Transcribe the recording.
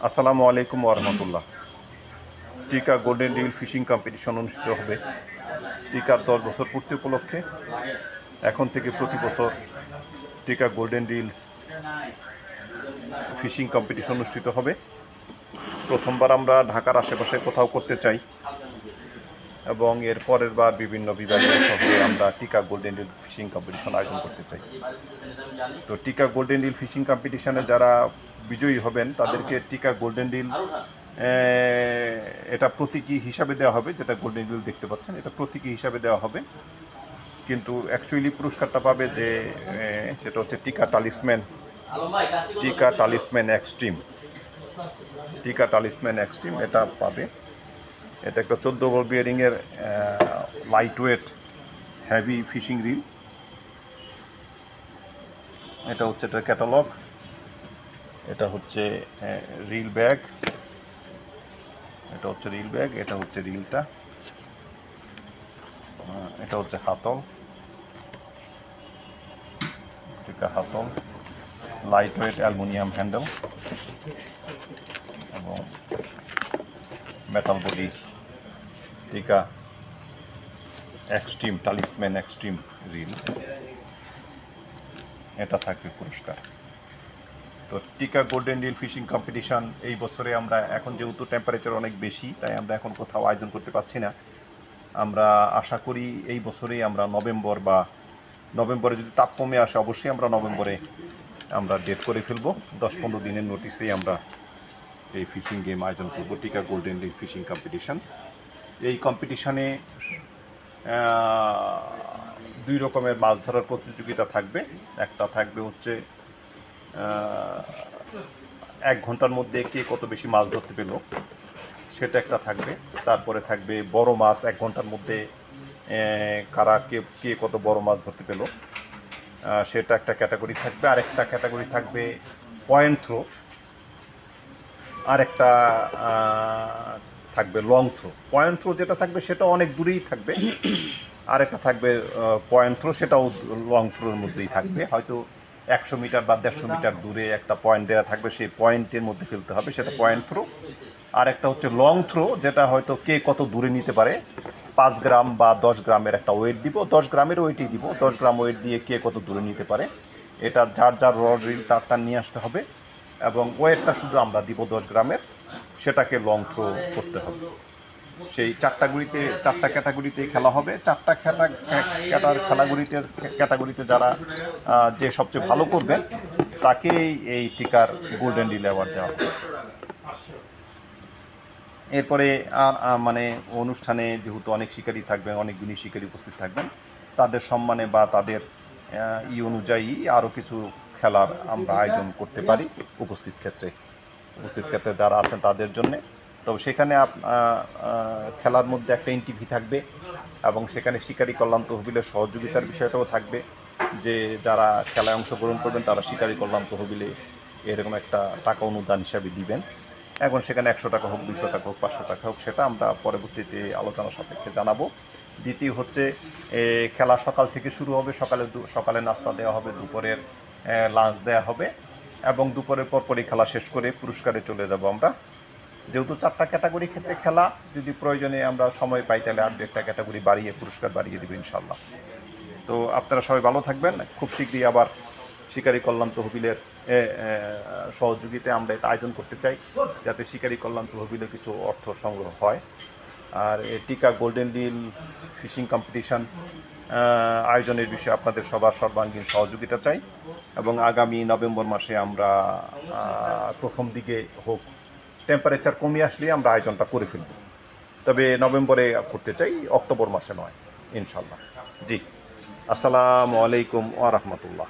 আসসালামু আলাইকুম ওয়া রাহমাতুল্লাহ। টিকা গোল্ডেন ডিল ফিশিং কম্পিটিশন অনুষ্ঠিত হবে টিকার 10 বছর পূর্তি উপলক্ষে। এখন থেকে প্রতি বছর টিকা গোল্ডেন ডিল ফিশিং কম্পিটিশন অনুষ্ঠিত হবে। প্রথমবার আমরা ঢাকার আশেপাশে কোথাও করতে চাই এবং এর পরের বার বিভিন্ন বিভাগীয় শহরে আমরা টিকা গোল্ডেন ডিল ফিশিং কম্পিটিশন আয়োজন করতে চাই। তো টিকা গোল্ডেন ডিল ফিশিং কম্পিটিশনে যারা বিজয়ী হবেন তাদেরকে টিকা গোল্ডেন ডিল এটা প্রতীকী হিসাবে দেওয়া হবে, যেটা গোল্ডেন ডিল দেখতে পাচ্ছেন এটা প্রতীকী হিসাবে দেওয়া হবে। কিন্তু অ্যাকচুয়ালি পুরস্কারটা পাবে যে সেটা হচ্ছে টিকা টালিসম্যান এক্সট্রিম। টিকা টালিসম্যান এক্সট্রিম এটা পাবে। এটা একটা 14 বল বিয়ারিংয়ের light weight heavy fishing reel. এটা হচ্ছে এটার ক্যাটালগ। এটা হচ্ছে রিল ব্যাগ। এটা হচ্ছে রিল ব্যাগ। এটা হচ্ছে রিলটা। এটা হচ্ছে হাতল, টিকা হাতল, লাইট ওয়েট অ্যালুমিনিয়াম হ্যান্ডেল এবং মেটাল বডি টিকা এক্সট্রিম টালিসম্যান এক্সট্রিম রিল। এটা থাকবে পুরস্কার। তো টিকা গোল্ডেন ডিল ফিশিং কম্পিটিশান এই বছরে আমরা এখন যেহেতু টেম্পারেচার অনেক বেশি, তাই আমরা এখন কোথাও আয়োজন করতে পারছি না। আমরা আশা করি এই বছরেই আমরা নভেম্বরে যদি তাপ কমে আসে অবশ্যই আমরা নভেম্বরে আমরা ডেট করে ফেলবো। 10-15 দিনের নোটিসেই আমরা এই ফিশিং গেম আয়োজন করব, টিকা গোল্ডেন ডিল ফিশিং কম্পিটিশান। এই কম্পিটিশানে 2 রকমের মাছ ধরার প্রতিযোগিতা থাকবে। একটা থাকবে হচ্ছে 1 ঘন্টার মধ্যে কে কত বেশি মাছ ধরতে পেল, সেটা একটা থাকবে। তারপরে থাকবে বড় মাছ, 1 ঘন্টার মধ্যে কে কত বড় মাছ ধরতে পেল, সেটা একটা ক্যাটাগরি থাকবে। আরেকটা ক্যাটাগরি থাকবে পয়েন্ট থ্রো। আরেকটা থাকবে লং থ্রো। পয়েন্ট থ্রো যেটা থাকবে সেটা অনেক দূরেই থাকবে। আরেকটা থাকবে পয়েন্ট থ্রো, সেটাও লং থ্রোর মধ্যেই থাকবে। হয়তো 100 মিটার বা 150 মিটার দূরে একটা পয়েন্ট দেওয়া থাকবে, সেই পয়েন্টের মধ্যে ফেলতে হবে, সেটা পয়েন্ট থ্রো। আর একটা হচ্ছে লং থ্রো, যেটা হয়তো কে কত দূরে নিতে পারে। 5 গ্রাম বা 10 গ্রামের একটা ওয়েট দিব, 10 গ্রামের ওয়েটই দিব। 10 গ্রাম ওয়েট দিয়ে কে কত দূরে নিতে পারে, এটা যার রড রিল তার নিয়ে আসতে হবে এবং ওয়েটটা শুধু আমরা দিব 10 গ্রামের, সেটাকে লং থ্রো করতে হবে। সেই 4টা ক্যাটাগরিতে খেলা হবে। 4টা ক্যাটাগরিতে যারা যে সবচেয়ে ভালো করবেন তাকেই এই টিকার গোল্ডেন ডিল অ্যাওয়ার্ড দেওয়া হবে। এরপরে মানে অনুষ্ঠানে যেহেতু অনেক শিকারী থাকবেন, অনেক গুণী শিকারী উপস্থিত থাকবেন, তাদের সম্মানে বা তাদের অনুযায়ী আরও কিছু খেলার আমরা আয়োজন করতে পারি উপস্থিত ক্ষেত্রে যারা আছেন তাদের জন্যে। তো সেখানে খেলার মধ্যে একটা এনটিভি থাকবে এবং সেখানে শিকারী কল্যাণ তহবিলের সহযোগিতার বিষয়টাও থাকবে, যে যারা খেলায় অংশগ্রহণ করবেন তারা শিকারী কল্যাণ তহবিলে এরকম একটা টাকা অনুদান হিসাবে দিবেন। এখন সেখানে 100 টাকা হোক, 200 টাকা হোক, 500 টাকা হোক, সেটা আমরা পরবর্তীতে আলোচনা সাপেক্ষে জানাবো। দ্বিতীয় হচ্ছে খেলা সকাল থেকে শুরু হবে। সকালে নাস্তা দেওয়া হবে, দুপুরের লাঞ্চ দেওয়া হবে এবং দুপুরের পরপরই খেলা শেষ করে পুরস্কারে চলে যাব আমরা। যেহেতু 4টা ক্যাটাগরি ক্ষেত্রে খেলা, যদি প্রয়োজনে আমরা সময় পাই তাহলে আর 2একটা ক্যাটাগরি বাড়িয়ে পুরস্কার বাড়িয়ে দেবো ইনশাল্লাহ। তো আপনারা সবাই ভালো থাকবেন। খুব শীঘ্রই আবার শিকারী কল্যাণ তহবিলের সহযোগিতায় আমরা এটা আয়োজন করতে চাই, যাতে শিকারী কল্যাণ তহবিলে কিছু অর্থ সংগ্রহ হয়। আর টিকা গোল্ডেন ডিল ফিশিং কম্পিটিশান আয়োজনের বিষয়ে আপনাদের সবার সর্বাঙ্গীন সহযোগিতা চাই এবং আগামী নভেম্বর মাসে আমরা প্রথম দিকে হোক, টেম্পারেচার কমে আসলে আমরা আয়োজনটা করে ফেলব। তবে নভেম্বরে করতে চাই, অক্টোবর মাসে নয় ইনশাল্লাহ। জি, আসসালামু আলাইকুম ওয়া রাহমাতুল্লাহ।